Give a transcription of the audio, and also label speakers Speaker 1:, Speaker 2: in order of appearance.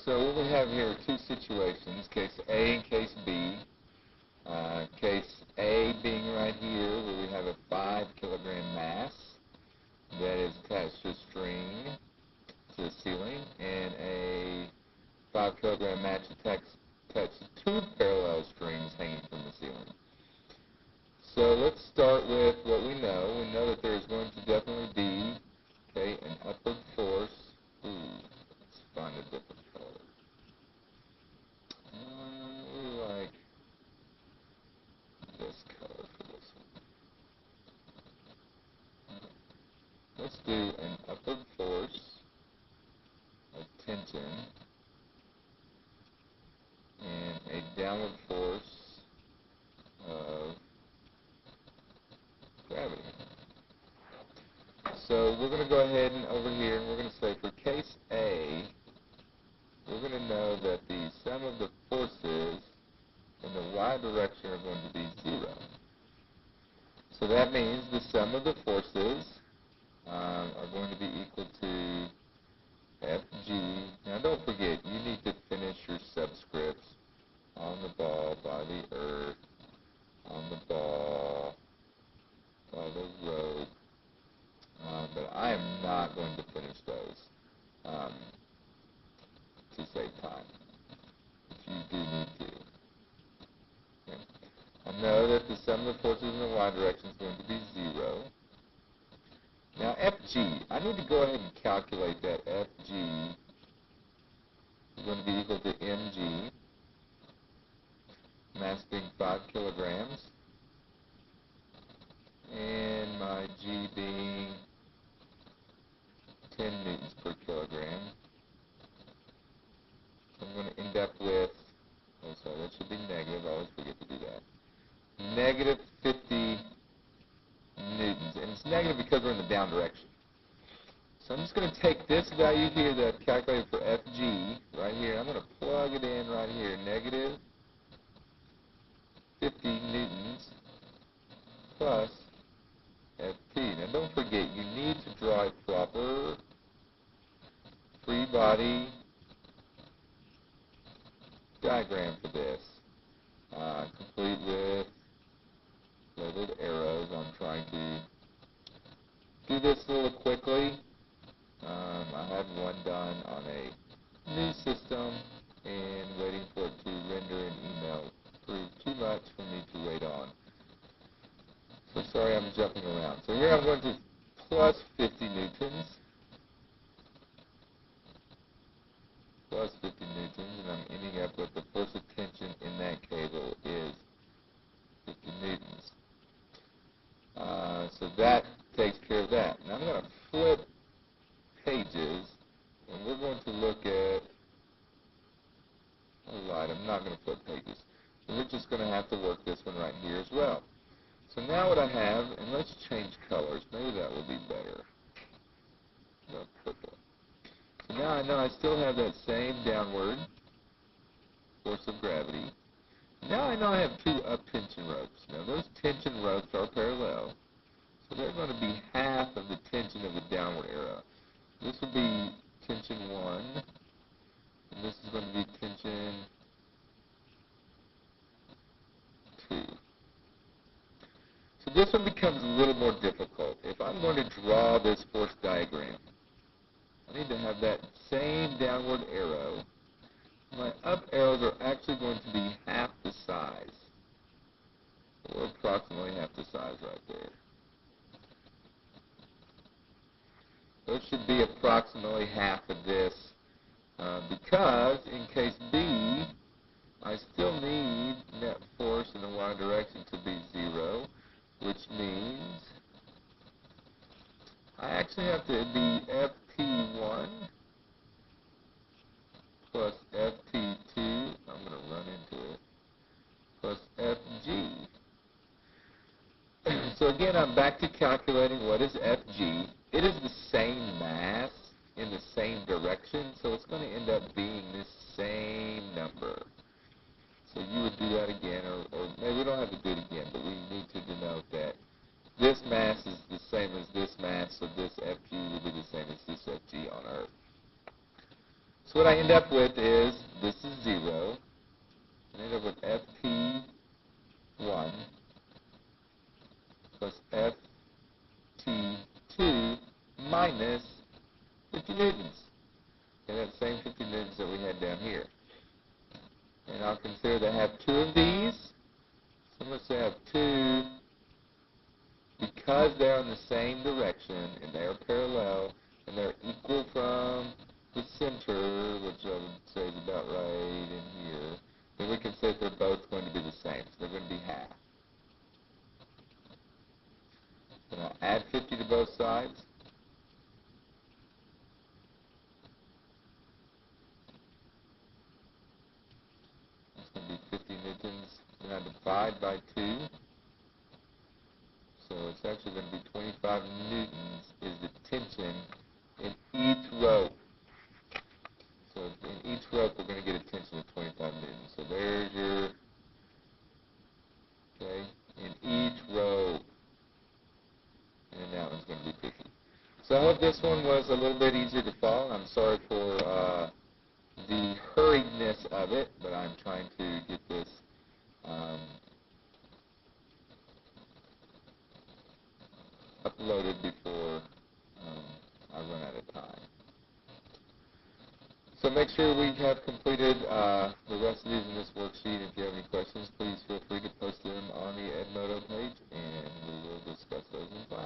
Speaker 1: So what we have here are two situations, case A and case B. Case A being right here where we have a 5 kilogram mass that is attached to a string to the ceiling, and a 5 kilogram match attached to two parallel strings hanging from the ceiling. So let's start with what we know. We know that there's going to definitely be, an upward force. Let's find a different color. We like this color for this one. Let's do an upward force of tension and a downward force of gravity. So we're going to go ahead and over here, and we're going to say for case A, we're going to know that the sum of the forces in the y direction are going to be 0. So that means the sum of the forces are going to be equal to Fg. Now don't forget, you need to finish your subscripts on the ball, by the earth, on the ball, by the rope. But I am not going to finish those to save time, if you do need to. Okay. I know that the sum of the forces in the y direction is going to be 0. Now Fg, I need to go ahead and calculate that. Fg is going to be equal to mg, mass being 5 kilograms, and my g being 10 newtons per kilogram. So I'm going to end up with, that should be negative, I always forget to do that, negative 50 newtons. And it's negative because we're in the down direction. So I'm just going to take this value here that I've calculated for Fg right here, I'm going to plug it in right here, negative 50 newtons plus Ft. Now don't forget, you need to draw a proper free body diagram for this, complete with labeled arrows. I'm trying to do this a little quickly. I had one done on a new system, and waiting for it to render an email proved too much for me to wait on. So sorry I'm jumping around. So here I'm going to plus 50 newtons, plus 50 newtons, and I'm ending up with the force of tension in that cable is 50 newtons. So that takes care of that. Now I'm going to flip pages, and we're going to look at, alright, I'm not going to flip pages. So we're just going to have to work this one right here as well. So now what I have, and let's change colors, maybe that will be better. No, purple. So now I know I still have that same downward force of gravity. Now I know I have two up tension ropes. Now those tension ropes are parallel, so they're going to be half of the tension of the downward arrow. This will be tension 1, and this is going to be tension 2. So this one becomes a little more difficult. If I'm going to draw this force diagram, I need to have that same downward arrow. My up arrows are actually going to be half the size, or approximately half the size right there. So it should be approximately half of this, because in case B, I still need net force in the y direction to be 0, which means I actually have to be Ft1 plus Ft2, I'm going to run into it, plus Fg. So again, I'm back to calculating what is Fg. It is the same mass in the same direction, so it's going to end up being this same number. So you would do that again, or maybe we don't have to do it again, but we need to denote that this mass is the same as this mass, so this Fg will be the same as this Fg on Earth. So what I end up with is, this is 0. I end up with FT1 plus FT2 minus 50 newtons. And that same 50 newtons that we had down here. And I'll consider that I have 2 of these. So I'm going to say I have 2 because they're in the same direction and they're parallel and they're equal from the center, which I would say is about right in here. Then we can say that they're both going to be the same. So they're going to be half. And I'll add 50 to both sides. That's going to be 50 newtons. And I divide by 2. So it's actually going to be 25 newtons is the tension in each rope. So in each rope we're going to get a tension of 25 newtons. So there's your, okay, in each rope. And that one's going to be 50. So I hope this one was a little bit easier to follow. I'm sorry for the hurriedness of it, but I'm trying to get this uploaded before I run out of time. So make sure we have completed the rest of these in this worksheet. If you have any questions, please feel free to post them on the Edmodo page, and we will discuss those in class.